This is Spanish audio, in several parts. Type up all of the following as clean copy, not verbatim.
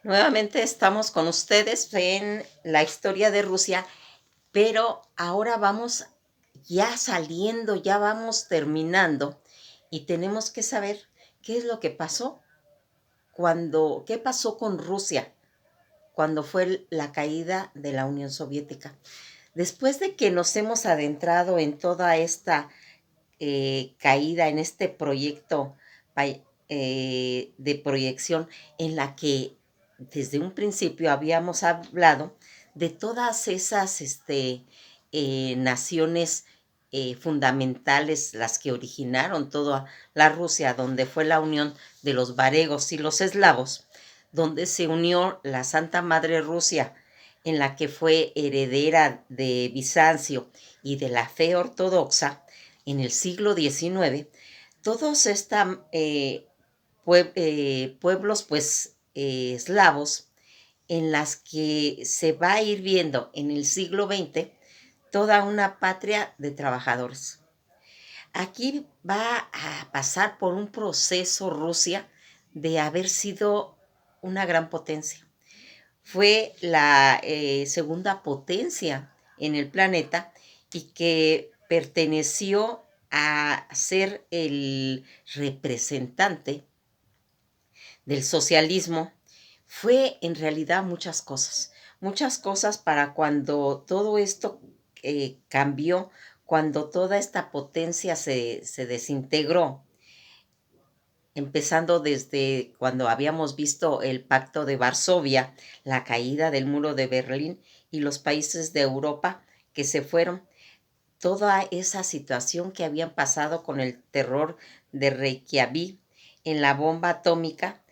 Nuevamente estamos con ustedes en la historia de Rusia, pero ahora vamos ya saliendo, ya vamos terminando y tenemos que saber qué es lo que pasó qué pasó con Rusia cuando fue la caída de la Unión Soviética. Después de que nos hemos adentrado en toda esta caída, en este proyecto de proyección en la que desde un principio habíamos hablado de todas esas naciones fundamentales, las que originaron toda la Rusia, donde fue la unión de los varegos y los eslavos, donde se unió la Santa Madre Rusia, en la que fue heredera de Bizancio y de la fe ortodoxa en el siglo XIX. Todos estos pueblos eslavos, en las que se va a ir viendo en el siglo XX toda una patria de trabajadores. Aquí va a pasar por un proceso Rusia de haber sido una gran potencia. Fue la segunda potencia en el planeta y que perteneció a ser el representante del socialismo. Fue en realidad muchas cosas para cuando todo esto cambió, cuando toda esta potencia se desintegró, empezando desde cuando habíamos visto el Pacto de Varsovia, la caída del muro de Berlín y los países de Europa que se fueron, toda esa situación que habían pasado con el terror de Reykjavik en la bomba atómica,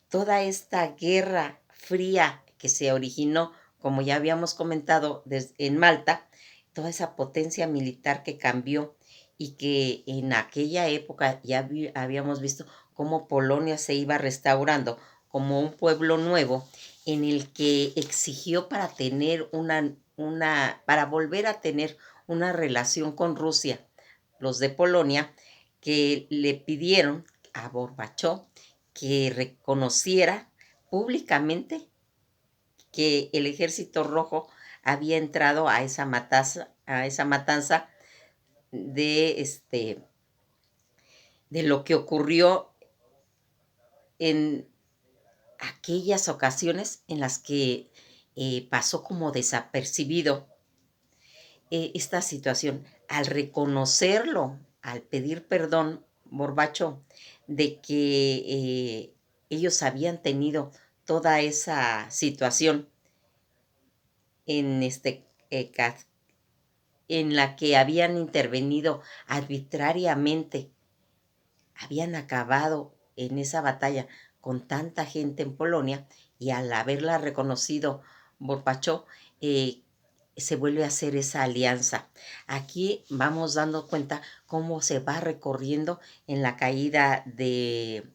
toda esta guerra fría que se originó, como ya habíamos comentado, en Malta, toda esa potencia militar que cambió y que en aquella época ya habíamos visto cómo Polonia se iba restaurando como un pueblo nuevo en el que exigió para tener para volver a tener una relación con Rusia, los de Polonia, que le pidieron a Gorbachov que reconociera públicamente que el Ejército Rojo había entrado a esa matanza de, de lo que ocurrió en aquellas ocasiones en las que pasó como desapercibido esta situación. Al reconocerlo, al pedir perdón, Borbacho, de que ellos habían tenido toda esa situación en en la que habían intervenido arbitrariamente, habían acabado en esa batalla con tanta gente en Polonia, y al haberla reconocido Borbacho, se vuelve a hacer esa alianza. Aquí vamos dando cuenta cómo se va recorriendo en la caída del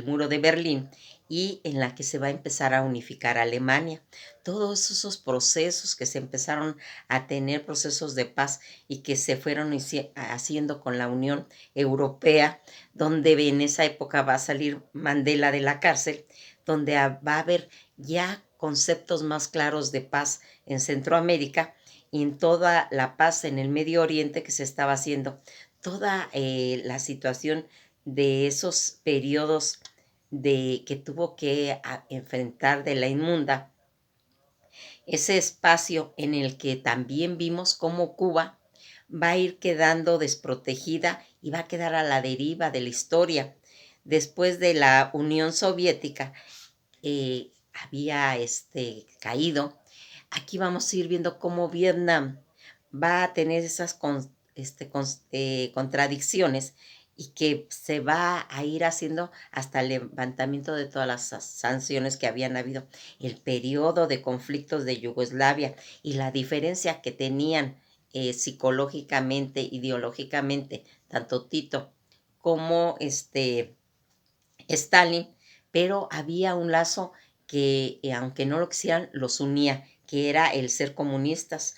muro de Berlín y en la que se va a empezar a unificar Alemania. Todos esos procesos que se empezaron a tener, procesos de paz, y que se fueron haciendo con la Unión Europea, donde en esa época va a salir Mandela de la cárcel, donde va a haber ya conceptos más claros de paz en Centroamérica y en toda la paz en el Medio Oriente que se estaba haciendo. Toda la situación de esos periodos que tuvo que enfrentar de la inmunda, ese espacio en el que también vimos cómo Cuba va a ir quedando desprotegida y va a quedar a la deriva de la historia. Después de la Unión Soviética había caído, aquí vamos a ir viendo cómo Vietnam va a tener esas contradicciones, y que se va a ir haciendo hasta el levantamiento de todas las sanciones que habían habido, el periodo de conflictos de Yugoslavia y la diferencia que tenían psicológicamente, ideológicamente, tanto Tito como Stalin, pero había un lazo que, aunque no lo quisieran, los unía, que era el ser comunistas.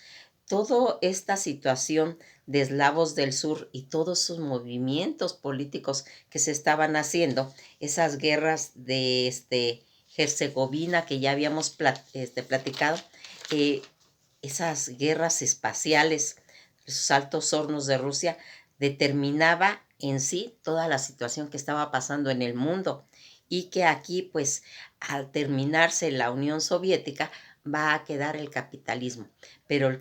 Toda esta situación de eslavos del sur y todos esos movimientos políticos que se estaban haciendo, esas guerras Herzegovina, que ya habíamos platicado, esas guerras espaciales, esos altos hornos de Rusia, determinaba en sí toda la situación que estaba pasando en el mundo y que aquí, pues, al terminarse la Unión Soviética, va a quedar el capitalismo. Pero el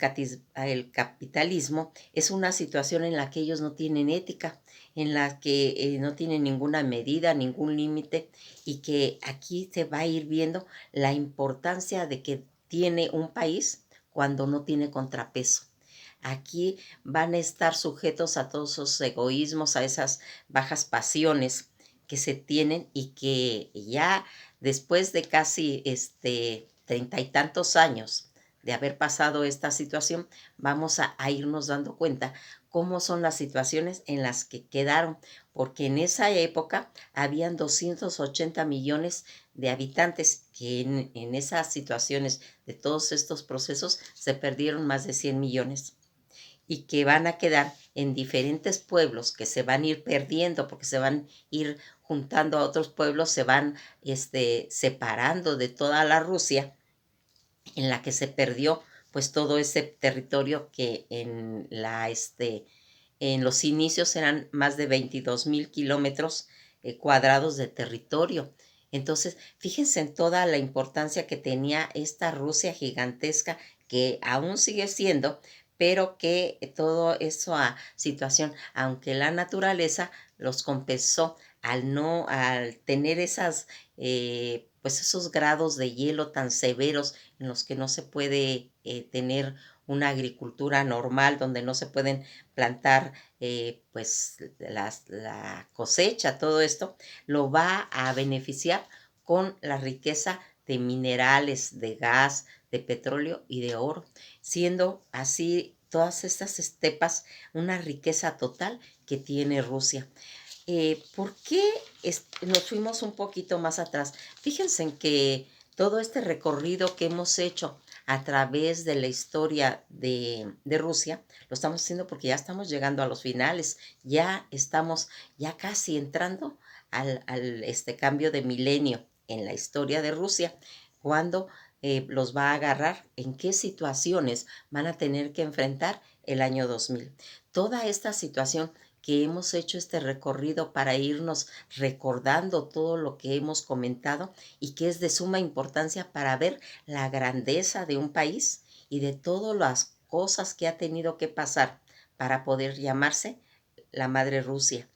capitalismo es una situación en la que ellos no tienen ética, en la que no tienen ninguna medida, ningún límite, y que aquí se va a ir viendo la importancia de que tiene un país cuando no tiene contrapeso. Aquí van a estar sujetos a todos esos egoísmos, a esas bajas pasiones que se tienen y que ya después de casi 30 y tantos años de haber pasado esta situación, vamos a irnos dando cuenta cómo son las situaciones en las que quedaron, porque en esa época habían 280 millones de habitantes que en esas situaciones de todos estos procesos se perdieron más de 100 millones y que van a quedar en diferentes pueblos que se van a ir perdiendo porque se van a ir juntando a otros pueblos, se van separando de toda la Rusia en la que se perdió pues todo ese territorio que en los inicios eran más de 22,000 kilómetros cuadrados de territorio. Entonces, fíjense en toda la importancia que tenía esta Rusia gigantesca, que aún sigue siendo, pero que toda esa situación, aunque la naturaleza los compensó al tener pues esos grados de hielo tan severos en los que no se puede tener una agricultura normal, donde no se pueden plantar pues la cosecha, todo esto, lo va a beneficiar con la riqueza de minerales, de gas, de petróleo y de oro, siendo así todas estas estepas una riqueza total que tiene Rusia. ¿Por qué nos fuimos un poquito más atrás? Fíjense en que todo este recorrido que hemos hecho a través de la historia de Rusia, lo estamos haciendo porque ya estamos llegando a los finales, ya estamos ya casi entrando al cambio de milenio en la historia de Rusia, cuando los va a agarrar, en qué situaciones van a tener que enfrentar el año 2000. Toda esta situación que hemos hecho este recorrido para irnos recordando todo lo que hemos comentado y que es de suma importancia para ver la grandeza de un país y de todas las cosas que ha tenido que pasar para poder llamarse la Madre Rusia.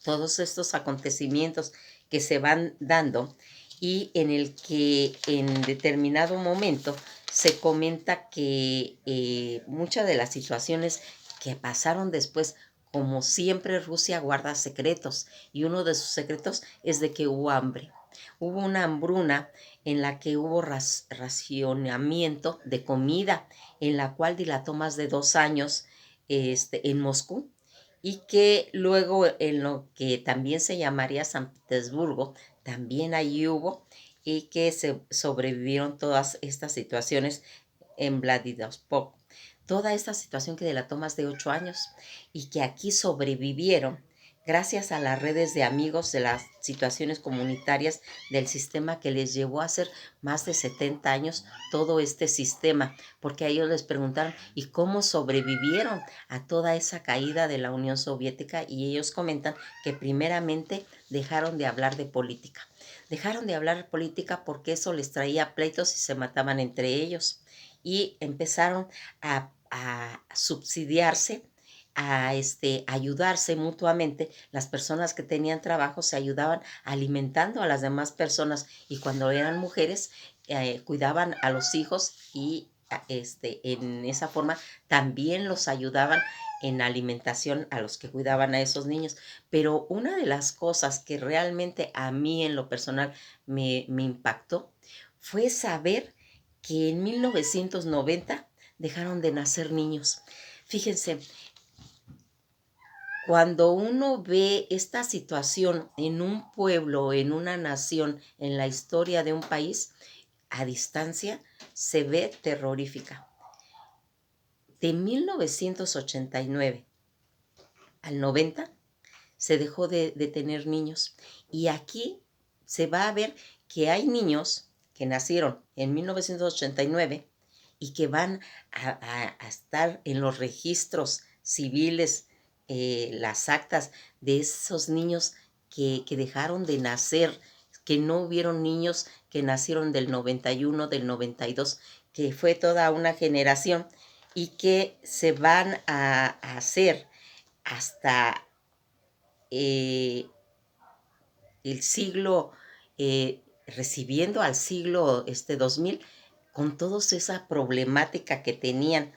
Todos estos acontecimientos que se van dando y en el que en determinado momento se comenta que muchas de las situaciones que pasaron después, como siempre Rusia guarda secretos, y uno de sus secretos es de que hubo hambre. Hubo una hambruna en la que hubo racionamiento de comida, en la cual dilató más de 2 años en Moscú, y que luego en lo que también se llamaría San Petersburgo, también allí hubo, y que se sobrevivieron todas estas situaciones en Vladivostok. Toda esta situación que delató más de 8 años y que aquí sobrevivieron gracias a las redes de amigos de las situaciones comunitarias del sistema que les llevó a hacer más de 70 años todo este sistema, porque a ellos les preguntaron, ¿y cómo sobrevivieron a toda esa caída de la Unión Soviética? Y ellos comentan que primeramente dejaron de hablar de política. Dejaron de hablar de política porque eso les traía pleitos y se mataban entre ellos. Y empezaron a subsidiarse, a ayudarse mutuamente. Las personas que tenían trabajo se ayudaban alimentando a las demás personas, y cuando eran mujeres cuidaban a los hijos y en esa forma también los ayudaban en alimentación a los que cuidaban a esos niños. Pero una de las cosas que realmente a mí en lo personal me impactó fue saber que en 1990 dejaron de nacer niños. Fíjense, cuando uno ve esta situación en un pueblo, en una nación, en la historia de un país, a distancia se ve terrorífica. De 1989 al 90 se dejó de tener niños, y aquí se va a ver que hay niños que nacieron en 1989 y que van a estar en los registros civiles, las actas de esos niños que dejaron de nacer, que no hubieron niños que nacieron del 91, del 92, que fue toda una generación y que se van a hacer hasta el siglo, recibiendo al siglo 2000, con toda esa problemática que tenían.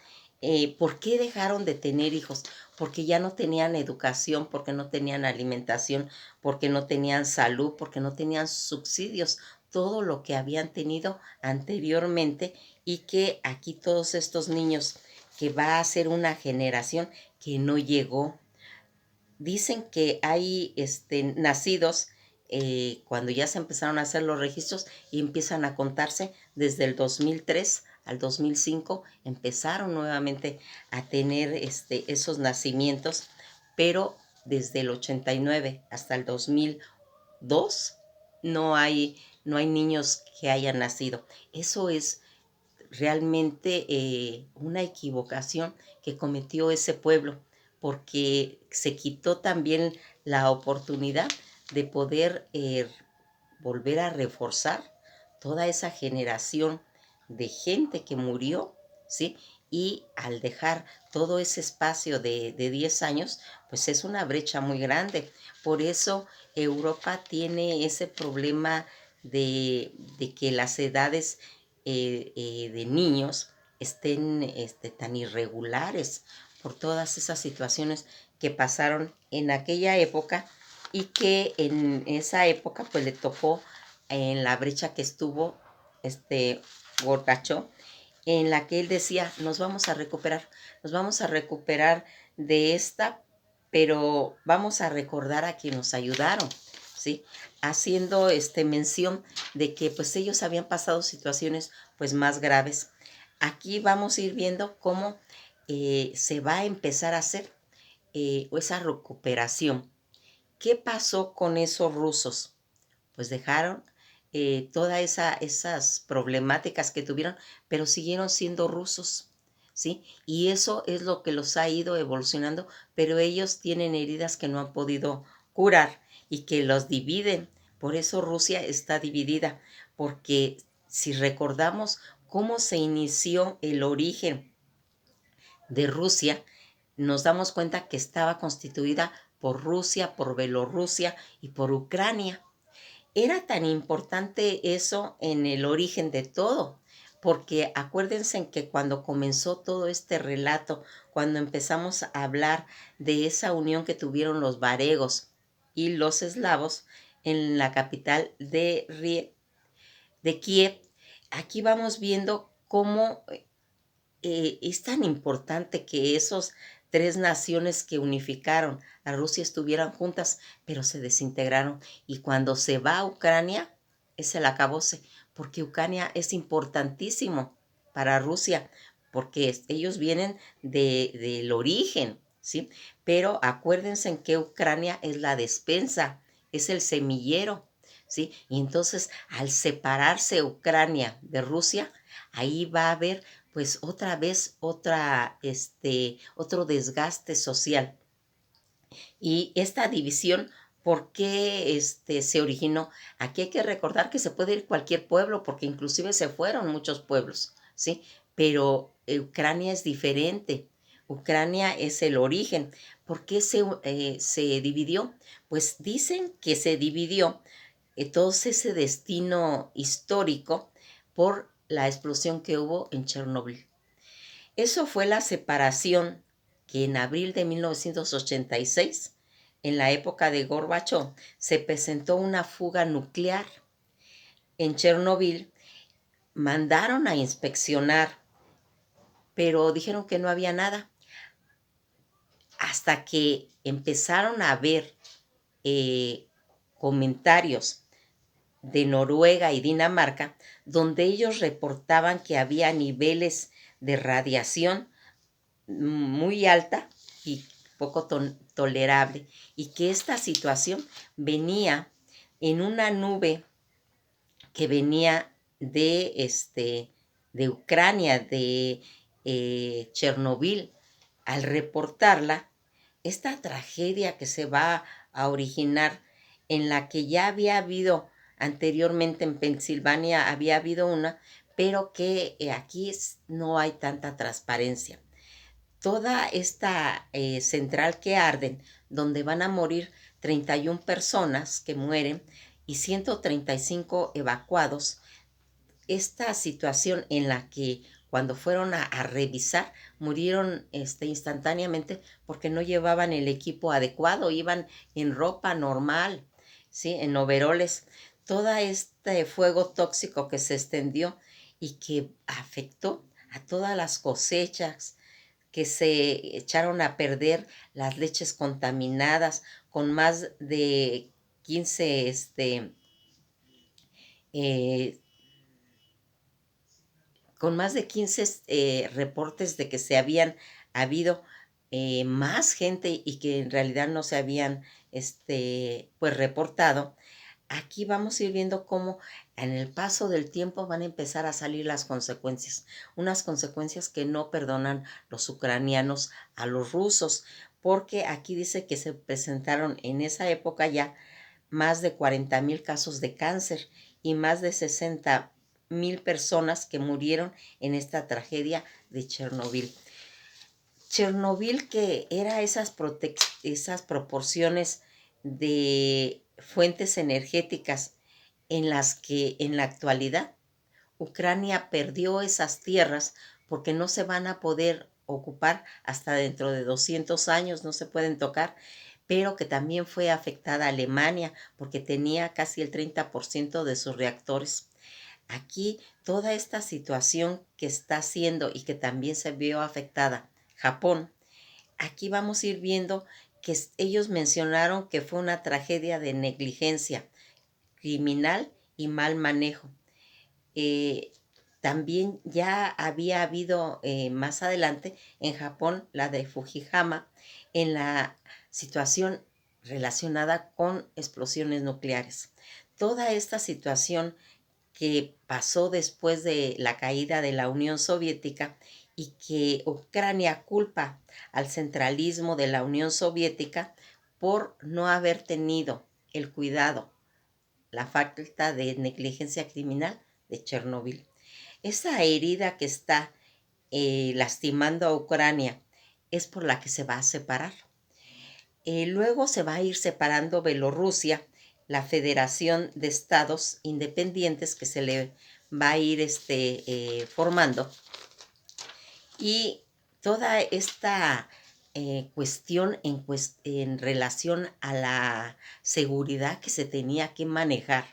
¿Por qué dejaron de tener hijos? Porque ya no tenían educación, porque no tenían alimentación, porque no tenían salud, porque no tenían subsidios, todo lo que habían tenido anteriormente, y que aquí todos estos niños, que va a ser una generación que no llegó. Dicen que hay nacidos cuando ya se empezaron a hacer los registros y empiezan a contarse desde el 2003 al 2005, empezaron nuevamente a tener esos nacimientos, pero desde el 89 hasta el 2002 no hay niños que hayan nacido. Eso es realmente una equivocación que cometió ese pueblo, porque se quitó también la oportunidad de poder volver a reforzar toda esa generación de gente que murió, ¿sí? Y al dejar todo ese espacio de 10 años, pues es una brecha muy grande. Por eso Europa tiene ese problema de que las edades de niños estén tan irregulares por todas esas situaciones que pasaron en aquella época, y que en esa época pues le tocó en la brecha que estuvo Gorbachev, en la que él decía, nos vamos a recuperar de esta, pero vamos a recordar a quienes nos ayudaron, ¿sí? Haciendo mención de que pues ellos habían pasado situaciones pues más graves. Aquí vamos a ir viendo cómo se va a empezar a hacer esa recuperación. ¿Qué pasó con esos rusos? Pues dejaron todas esas problemáticas que tuvieron, pero siguieron siendo rusos, ¿sí? Y eso es lo que los ha ido evolucionando, pero ellos tienen heridas que no han podido curar y que los dividen. Por eso Rusia está dividida, porque si recordamos cómo se inició el origen de Rusia, nos damos cuenta que estaba constituida por Rusia, por Bielorrusia y por Ucrania. Era tan importante eso en el origen de todo, porque acuérdense en que cuando comenzó todo este relato, cuando empezamos a hablar de esa unión que tuvieron los varegos y los eslavos en la capital de Kiev, aquí vamos viendo cómo es tan importante que esos tres naciones que unificaron a Rusia estuvieran juntas, pero se desintegraron. Y cuando se va a Ucrania, es el acabose, porque Ucrania es importantísimo para Rusia, porque ellos vienen del origen, ¿sí? Pero acuérdense en que Ucrania es la despensa, es el semillero, ¿sí? Y entonces, al separarse Ucrania de Rusia, ahí va a haber pues otra vez otro desgaste social. Y esta división, ¿por qué se originó? Aquí hay que recordar que se puede ir cualquier pueblo, porque inclusive se fueron muchos pueblos, ¿sí? Pero Ucrania es diferente. Ucrania es el origen. ¿Por qué se dividió? Pues dicen que se dividió todo ese destino histórico por la explosión que hubo en Chernobyl. Eso fue la separación que en abril de 1986, en la época de Gorbachov, se presentó una fuga nuclear en Chernobyl. Mandaron a inspeccionar, pero dijeron que no había nada, hasta que empezaron a ver comentarios de Noruega y Dinamarca, donde ellos reportaban que había niveles de radiación muy alta y poco tolerable, y que esta situación venía en una nube que venía de Ucrania, de Chernobyl. Al reportarla, esta tragedia que se va a originar, en la que ya había habido anteriormente en Pensilvania, había habido una, pero que aquí no hay tanta transparencia. Toda esta central que arden, donde van a morir 31 personas que mueren y 135 evacuados, esta situación en la que cuando fueron a revisar, murieron instantáneamente porque no llevaban el equipo adecuado, iban en ropa normal, ¿sí? En overoles. Todo este fuego tóxico que se extendió y que afectó a todas las cosechas, que se echaron a perder, las leches contaminadas, con más de 15 eh, con más de 15 reportes de que se habían habido más gente y que en realidad no se habían pues reportado. Aquí vamos a ir viendo cómo en el paso del tiempo van a empezar a salir las consecuencias, unas consecuencias que no perdonan los ucranianos a los rusos, porque aquí dice que se presentaron en esa época ya más de 40,000 casos de cáncer y más de 60,000 personas que murieron en esta tragedia de Chernobyl. Chernobyl, que era esas proporciones de fuentes energéticas en las que en la actualidad Ucrania perdió esas tierras porque no se van a poder ocupar hasta dentro de 200 años, no se pueden tocar, pero que también fue afectada Alemania porque tenía casi el 30% de sus reactores. Aquí toda esta situación que está haciendo y que también se vio afectada Japón, aquí vamos a ir viendo que ellos mencionaron que fue una tragedia de negligencia criminal y mal manejo. Eh, También ya había habido más adelante en Japón la de Fujiyama, en la situación relacionada con explosiones nucleares. Toda esta situación que pasó después de la caída de la Unión Soviética y que Ucrania culpa al centralismo de la Unión Soviética por no haber tenido el cuidado, la falta de negligencia criminal de Chernobyl. Esa herida que está lastimando a Ucrania es por la que se va a separar. Luego se va a ir separando Bielorrusia, la Federación de Estados Independientes que se le va a ir formando. Y toda esta cuestión en relación a la seguridad que se tenía que manejar,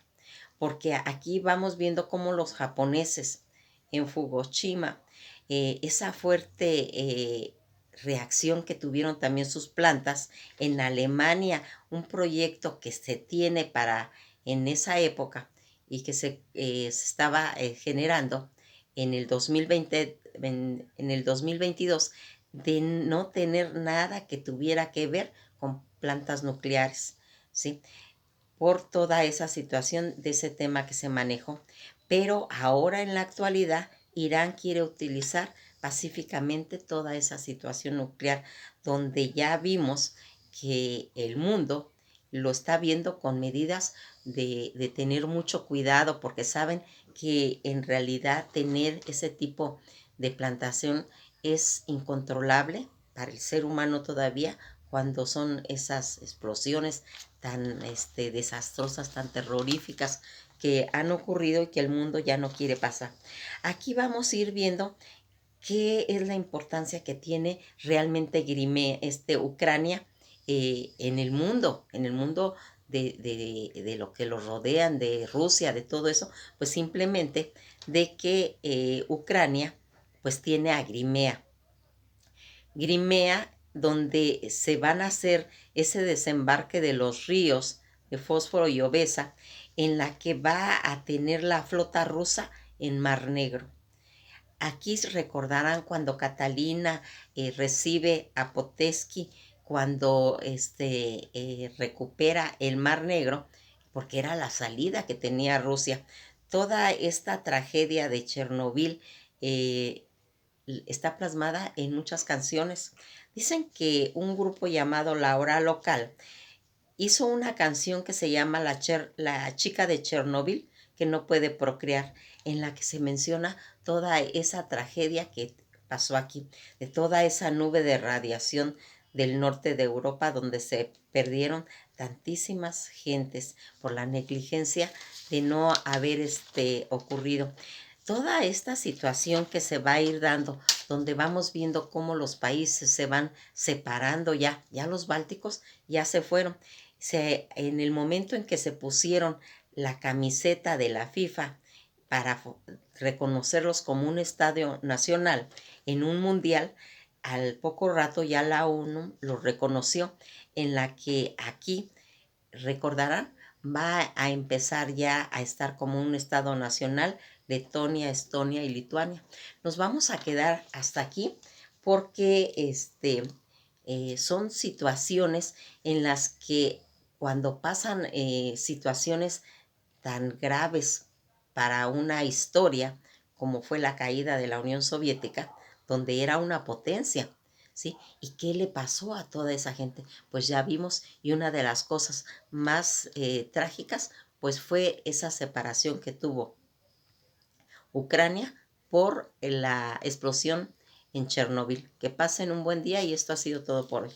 porque aquí vamos viendo cómo los japoneses en Fukushima, esa fuerte reacción que tuvieron también sus plantas, en Alemania, un proyecto que se tiene para en esa época y que se estaba generando en el 2020, en el 2022, de no tener nada que tuviera que ver con plantas nucleares, ¿sí? Por toda esa situación de ese tema que se manejó. Pero ahora en la actualidad, Irán quiere utilizar pacíficamente toda esa situación nuclear, donde ya vimos que el mundo lo está viendo con medidas de tener mucho cuidado, porque saben que en realidad tener ese tipo de plantación es incontrolable para el ser humano todavía, cuando son esas explosiones tan desastrosas, tan terroríficas que han ocurrido y que el mundo ya no quiere pasar. Aquí vamos a ir viendo qué es la importancia que tiene realmente Ucrania en el mundo de lo que lo rodean, de Rusia, de todo eso, pues simplemente de que Ucrania pues tiene a Crimea, donde se van a hacer ese desembarque de los ríos de Fósforo y Odesa, en la que va a tener la flota rusa en Mar Negro. Aquí recordarán cuando Catalina recibe a Potesky, cuando recupera el Mar Negro, porque era la salida que tenía Rusia. Toda esta tragedia de Chernobyl está plasmada en muchas canciones. Dicen que un grupo llamado La Hora Local hizo una canción que se llama La chica de Chernobyl que no puede procrear, en la que se menciona toda esa tragedia que pasó aquí, de toda esa nube de radiación del norte de Europa, donde se perdieron tantísimas gentes por la negligencia de no haber ocurrido. Toda esta situación que se va a ir dando, donde vamos viendo cómo los países se van separando ya los bálticos ya se fueron. En el momento en que se pusieron la camiseta de la FIFA para reconocerlos como un estadio nacional en un mundial, al poco rato ya la ONU los reconoció, en la que aquí, recordarán, va a empezar ya a estar como un estado nacional Letonia, Estonia y Lituania. Nos vamos a quedar hasta aquí porque son situaciones en las que cuando pasan situaciones tan graves para una historia como fue la caída de la Unión Soviética, donde era una potencia, ¿sí? ¿Y qué le pasó a toda esa gente? Pues ya vimos, y una de las cosas más trágicas, pues fue esa separación que tuvo Ucrania por la explosión en Chernobyl. Que pasen un buen día y esto ha sido todo por hoy.